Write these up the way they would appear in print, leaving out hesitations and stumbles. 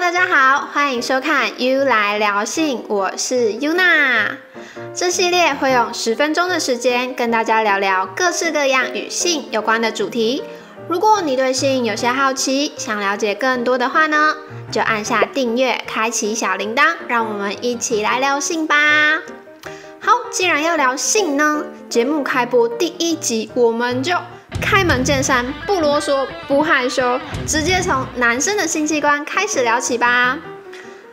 大家好，欢迎收看 U 来聊性，我是 Yuna。这系列会用10分钟的时间跟大家聊聊各式各样与性有关的主题。如果你对性有些好奇，想了解更多的话呢，就按下订阅，开启小铃铛，让我们一起来聊性吧。好，既然要聊性呢，节目开播第1集我们就开门见山，不啰嗦，不害羞，直接从男生的性器官开始聊起吧。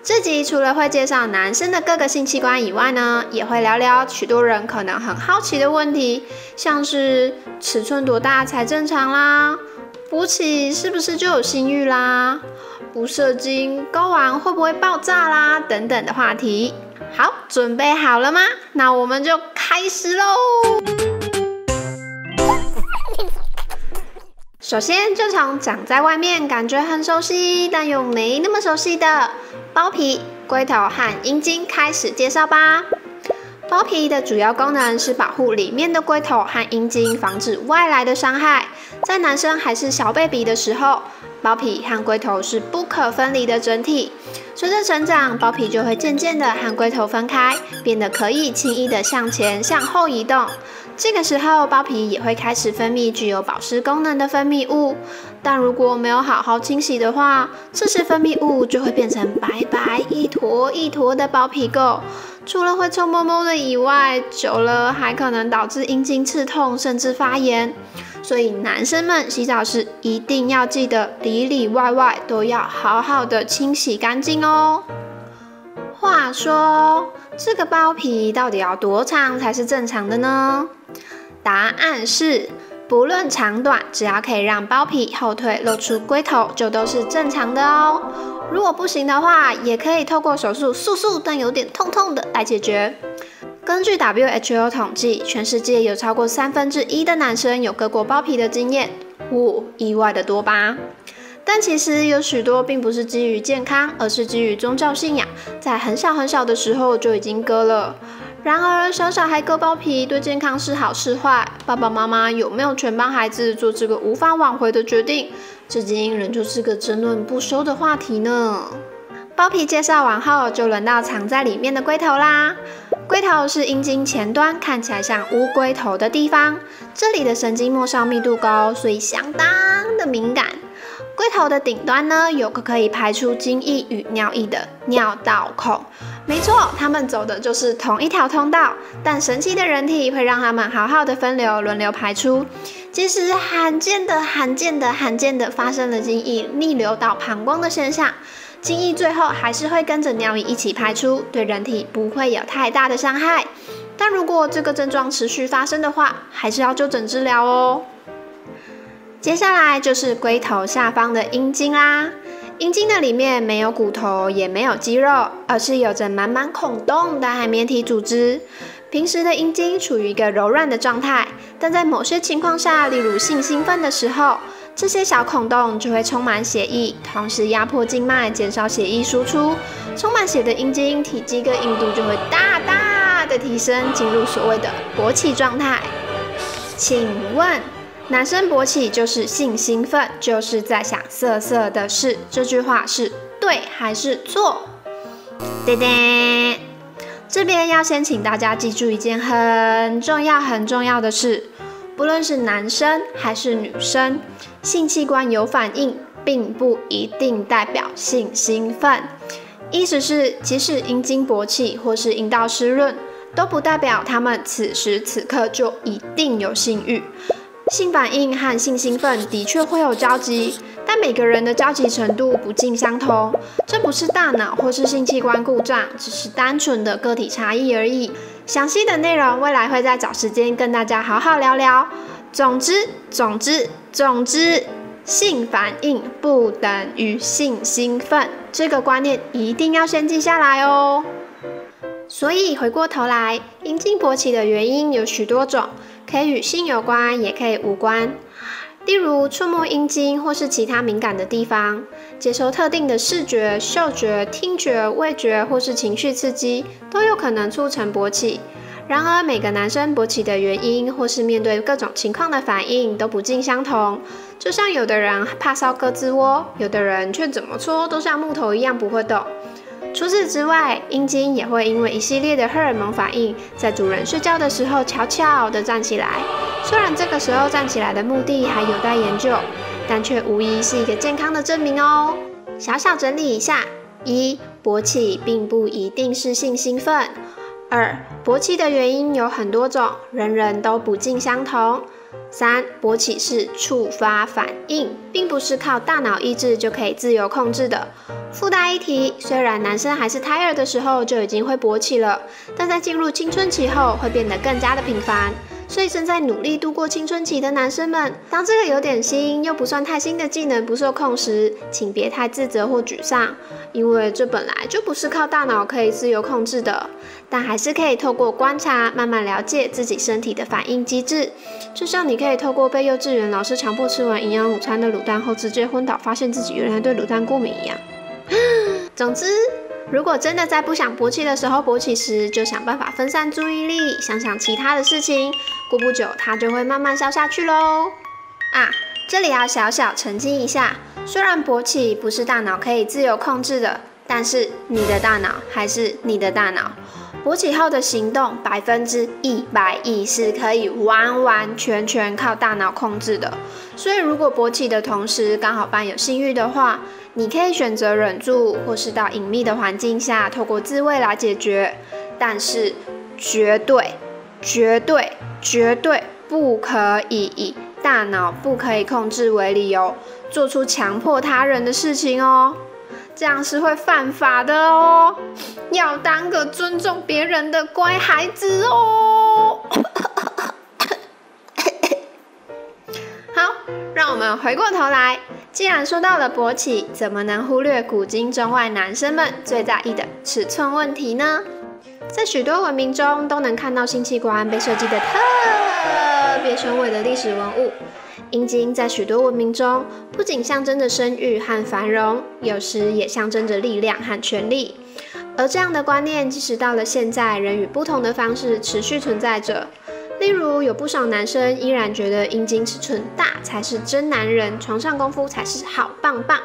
这集除了会介绍男生的各个性器官以外呢，也会聊聊许多人可能很好奇的问题，像是尺寸多大才正常啦，勃起是不是就有性欲啦，不射精睾丸会不会爆炸啦，等等的话题。好，准备好了吗？那我们就开始喽。首先就从长在外面感觉很熟悉但又没那么熟悉的包皮、龟头和阴茎开始介绍吧。包皮的主要功能是保护里面的龟头和阴茎，防止外来的伤害。在男生还是小 baby 的时候，包皮和龟头是不可分离的整体。随着成长，包皮就会渐渐的和龟头分开，变得可以轻易的向前、向后移动。这个时候，包皮也会开始分泌具有保湿功能的分泌物，但如果没有好好清洗的话，这些分泌物就会变成白白一坨一坨的包皮垢。除了会臭摸摸的以外，久了还可能导致阴茎刺痛，甚至发炎。所以男生们洗澡时一定要记得里里外外都要好好的清洗干净哦。话说，这个包皮到底要多长才是正常的呢？答案是，不论长短，只要可以让包皮后退露出龟头，就都是正常的哦。如果不行的话，也可以透过手术速速但有点痛痛的来解决。根据 WHO 统计，全世界有超过1/3的男生有割过包皮的经验，意外的多吧？但其实有许多并不是基于健康，而是基于宗教信仰，在很小很小的时候就已经割了。然而，小小孩割包皮对健康是好是坏？爸爸妈妈有没有权帮孩子做这个无法挽回的决定？至今仍旧是个争论不休的话题呢。包皮介绍完后，就轮到藏在里面的龟头啦。龟头是阴茎前端看起来像乌龟头的地方，这里的神经末梢密度高，所以相当的敏感。龟头的顶端呢，有个可以排出精液与尿液的尿道孔。没错，它们走的就是同一条通道，但神奇的人体会让它们好好的分流，轮流排出。即使罕见的发生了精液逆流到膀胱的现象，精液最后还是会跟着尿液一起排出，对人体不会有太大的伤害。但如果这个症状持续发生的话，还是要就诊治疗哦。接下来就是龟头下方的阴茎啦。阴茎的里面没有骨头，也没有肌肉，而是有着满满孔洞的海绵体组织。平时的阴茎处于一个柔软的状态，但在某些情况下，例如性兴奋的时候，这些小孔洞就会充满血液，同时压迫静脉，减少血液输出。充满血的阴茎体积跟硬度就会大大的提升，进入所谓的勃起状态。请问，男生勃起就是性兴奋，就是在想色色的事，这句话是对还是错？叮叮，这边要先请大家记住一件很重要的事，不论是男生还是女生，性器官有反应，并不一定代表性兴奋。意思是，即使阴茎勃起或是阴道湿润，都不代表他们此时此刻就一定有性欲。性反应和性兴奋的确会有交集，但每个人的交集程度不尽相同。这不是大脑或是性器官故障，只是单纯的个体差异而已。详细的内容未来会再找时间跟大家好好聊聊。总之，性反应不等于性兴奋，这个观念一定要先记下来哦。所以回过头来，阴茎勃起的原因有许多种，可以与性有关，也可以无关。例如触摸阴茎或是其他敏感的地方，接收特定的视觉、嗅觉、听觉、味觉或是情绪刺激，都有可能促成勃起。然而，每个男生勃起的原因或是面对各种情况的反应都不尽相同。就像有的人怕烧鸽子窝，有的人却怎么搓都像木头一样不会动。除此之外，阴茎也会因为一系列的荷尔蒙反应，在主人睡觉的时候悄悄地站起来。虽然这个时候站起来的目的还有待研究，但却无疑是一个健康的证明哦。小小整理一下：一、勃起并不一定是性兴奋；二、勃起的原因有很多种，人人都不尽相同。三、勃起是触发反应，并不是靠大脑意志就可以自由控制的。附带一提，虽然男生还是胎儿的时候就已经会勃起了，但在进入青春期后会变得更加的频繁。所以正在努力度过青春期的男生们，当这个有点新又不算太新的技能不受控时，请别太自责或沮丧，因为这本来就不是靠大脑可以自由控制的，但还是可以透过观察慢慢了解自己身体的反应机制，就像你可以透过被幼稚园老师强迫吃完营养午餐的卤蛋后直接昏倒，发现自己原来对卤蛋过敏一样。总之，如果真的在不想勃起的时候勃起时，就想办法分散注意力，想想其他的事情，过不久它就会慢慢消下去咯。这里要小小澄清一下，虽然勃起不是大脑可以自由控制的，但是你的大脑还是你的大脑。勃起后的行动100%是可以完完全全靠大脑控制的，所以如果勃起的同时刚好伴有性欲的话，你可以选择忍住，或是到隐秘的环境下透过自慰来解决，但是绝对不可以以大脑不可以控制为理由做出强迫他人的事情哦，这样是会犯法的哦，要当个尊重别人的乖孩子哦。好，让我们回过头来，既然说到了勃起，怎么能忽略古今中外男生们最在意的尺寸问题呢？在许多文明中都能看到性器官被设计得特别雄伟的历史文物。阴茎在许多文明中不仅象征着生育和繁荣，有时也象征着力量和权力。而这样的观念即使到了现在，仍以不同的方式持续存在着。例如，有不少男生依然觉得阴茎尺寸大才是真男人，床上功夫才是好棒棒。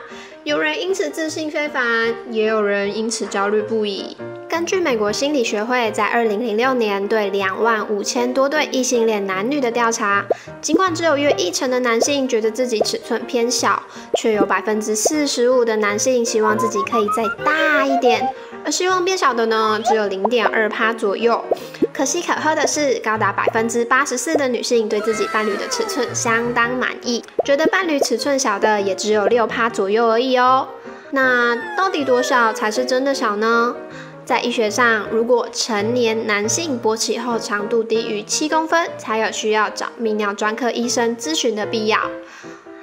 有人因此自信非凡，也有人因此焦虑不已。根据美国心理学会在2006年对25000多对异性恋男女的调查，尽管只有约1成的男性觉得自己尺寸偏小，却有45%的男性希望自己可以再大一点，而希望变小的呢，只有0.2%左右。可喜可贺的是，高达84%的女性对自己伴侣的尺寸相当满意，觉得伴侣尺寸小的也只有6%左右而已哦。那到底多少才是真的小呢？在医学上，如果成年男性勃起后长度低于7公分，才有需要找泌尿专科医生咨询的必要。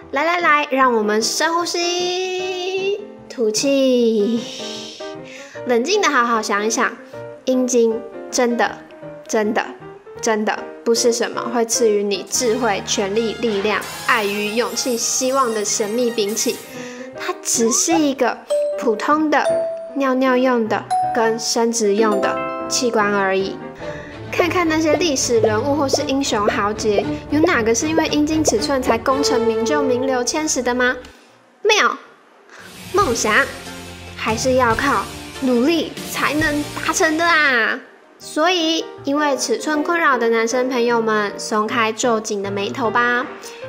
来，让我们深呼吸，吐气，冷静的好好想一想，阴茎真的不是什么会赐予你智慧、权力、力量、爱与勇气、希望的神秘兵器，它只是一个普通的尿尿用的跟生殖用的器官而已。看看那些历史人物或是英雄豪杰，有哪个是因为阴茎尺寸才功成名就、名留千史的吗？没有。梦想还是要靠努力才能达成的啊！所以，因为尺寸困扰的男生朋友们，松开皱紧的眉头吧，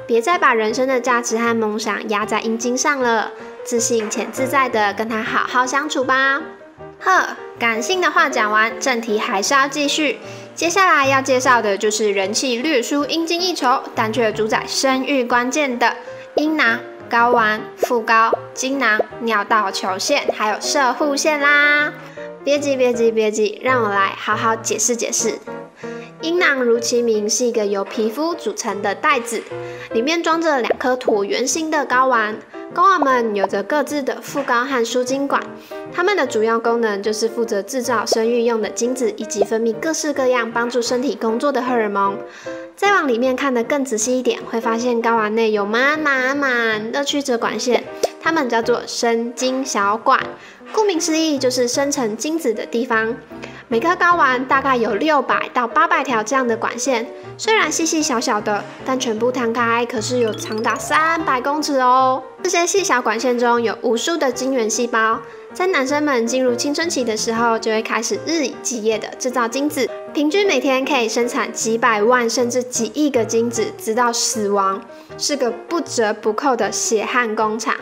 别再把人生的价值和梦想压在阴茎上了，自信且自在的跟他好好相处吧。感性的话讲完，正题还是要继续。接下来要介绍的就是人气略输阴茎一筹，但却主宰生育关键的阴囊、睾丸、副睾、精囊、尿道球腺，还有射护腺啦。别急，让我来好好解释解释。阴囊如其名，是一个由皮肤组成的袋子，里面装着2颗椭圆形的睾丸。睾丸们有着各自的副睾和输精管，它们的主要功能就是负责制造生育用的精子，以及分泌各式各样帮助身体工作的荷尔蒙。再往里面看得更仔细一点，会发现睾丸内有满的曲折管线，它们叫做生精小管。顾名思义，就是生成精子的地方。每颗睾丸大概有600到800条这样的管线，虽然细细小小的，但全部摊开可是有长达300公尺哦。这些细小管线中有无数的精原细胞，在男生们进入青春期的时候，就会开始日以继夜的制造精子，平均每天可以生产几百万甚至几亿个精子，直到死亡，是个不折不扣的血汗工厂。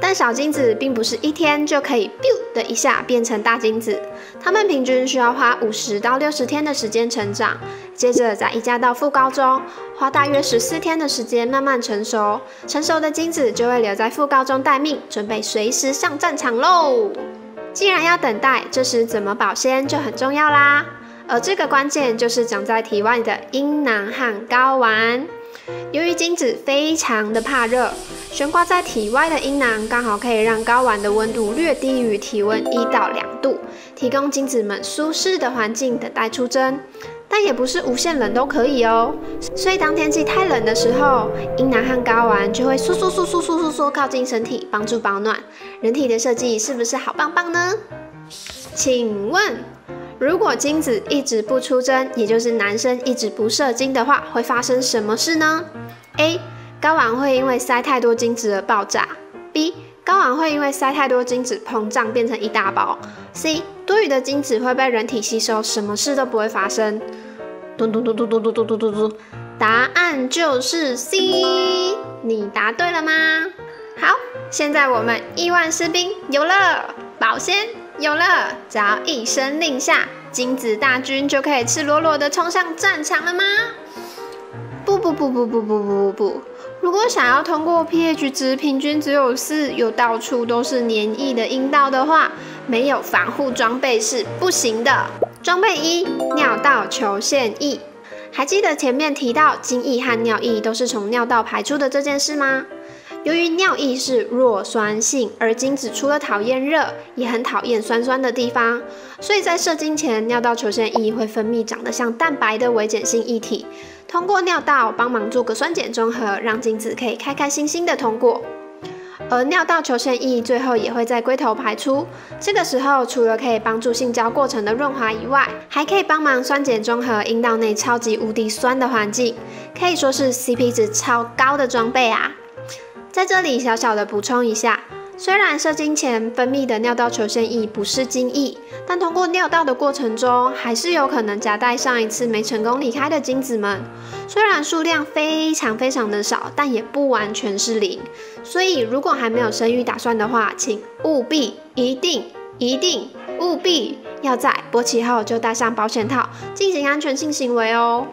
但小精子并不是一天就可以 biu 的一下变成大精子，它们平均需要花50到60天的时间成长，接着再移嫁到副睾中，花大约14天的时间慢慢成熟。成熟的精子就会留在副睾中待命，准备随时上战场喽。既然要等待，这时怎么保鲜就很重要啦。而这个关键就是长在体外的阴囊和睾丸。由于精子非常的怕热，悬挂在体外的阴囊刚好可以让睾丸的温度略低于体温1到2度，提供精子们舒适的环境等待出征。但也不是无限冷都可以哦，所以当天气太冷的时候，阴囊和睾丸就会缩靠近身体，帮助保暖。人体的设计是不是好棒棒呢？请问，如果精子一直不出征，也就是男生一直不射精的话，会发生什么事呢？ A. 睾丸会因为塞太多精子而爆炸。 B. 睾丸会因为塞太多精子膨胀变成一大包。 C. 多余的精子会被人体吸收，什么事都不会发生。咚咚咚咚咚咚咚咚咚咚，答案就是 C。你答对了吗？好，现在我们亿万士兵有了，保鲜有了，只要一声令下，精子大军就可以赤裸裸的冲上战场了吗？不，如果想要通过 pH 值平均只有4，又到处都是黏液的阴道的话，没有防护装备是不行的。装备1：尿道球腺液。还记得前面提到精液和尿液都是从尿道排出的这件事吗？由于尿液是弱酸性，而精子除了讨厌热，也很讨厌酸酸的地方，所以在射精前，尿道球腺液会分泌长得像蛋白的微碱性液体，通过尿道帮忙做个酸碱中和，让精子可以开开心心的通过。而尿道球腺液最后也会在龟头排出，这个时候除了可以帮助性交过程的润滑以外，还可以帮忙酸碱中和阴道内超级无敌酸的环境，可以说是 CP 值超高的装备啊。在这里小小的补充一下，虽然射精前分泌的尿道球腺液不是精液，但通过尿道的过程中，还是有可能夹带上一次没成功离开的精子们。虽然数量非常的少，但也不完全是零。所以如果还没有生育打算的话，请务必一定务必要在勃起后就戴上保险套，进行安全性行为哦。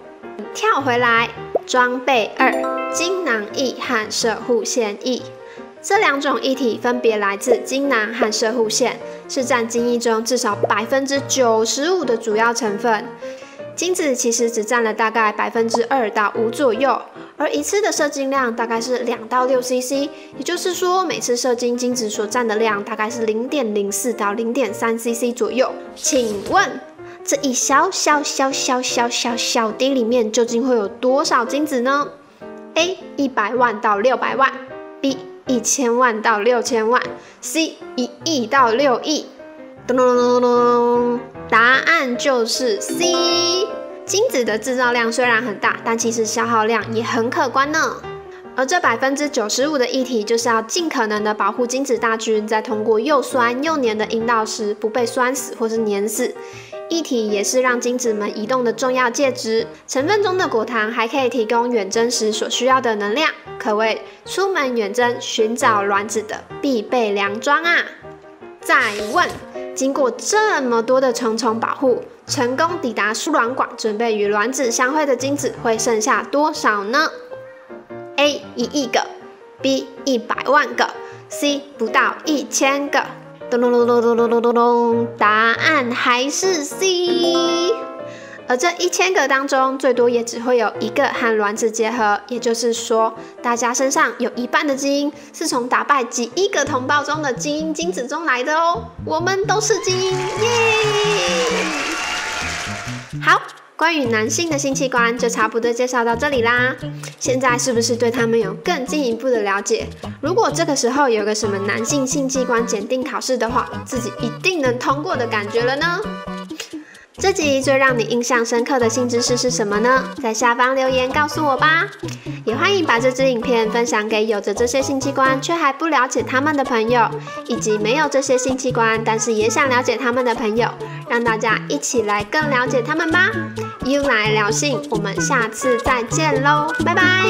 跳回来，装备2：精囊液和摄护腺液。这2种液体分别来自精囊和摄护腺，是占精液中至少95%的主要成分。精子其实只占了大概2%到5%左右，而一次的射精量大概是2到6 cc， 也就是说每次射精精子所占的量大概是 0.04 到 0.3 cc 左右。请问这一小滴里面究竟会有多少精子呢？ A. 100万到600万， B. 1000万到6000万， C. 1亿到6亿。咚咚咚咚咚，答案就是 C。精子的制造量虽然很大，但其实消耗量也很可观呢。而这95%的液体就是要尽可能的保护精子大军在通过又酸又黏的阴道时不被酸死或是黏死。液体也是让精子们移动的重要介质，成分中的果糖还可以提供远征时所需要的能量，可谓出门远征寻找卵子的必备良装啊！再问，经过这么多的重重保护，成功抵达输卵管，准备与卵子相会的精子会剩下多少呢？ A. 1亿个， B. 100万个， C. 不到1000个。咚咚咚咚咚咚咚咚咚，答案还是 C。而这1000个当中，最多也只会有1个和卵子结合，也就是说，大家身上有1半的基因是从打败几亿个同胞中的精英精子中来的哦。我们都是精英，耶！好。关于男性的性器官就差不多介绍到这里啦，现在是不是对他们有更进一步的了解？如果这个时候有个什么男性性器官检定考试的话，自己一定能通过的感觉了呢？这集最让你印象深刻的新知识是什么呢？在下方留言告诉我吧。也欢迎把这支影片分享给有着这些性器官却还不了解他们的朋友，以及没有这些性器官但是也想了解他们的朋友，让大家一起来更了解他们吧。U 来聊性，我们下次再见喽，拜拜。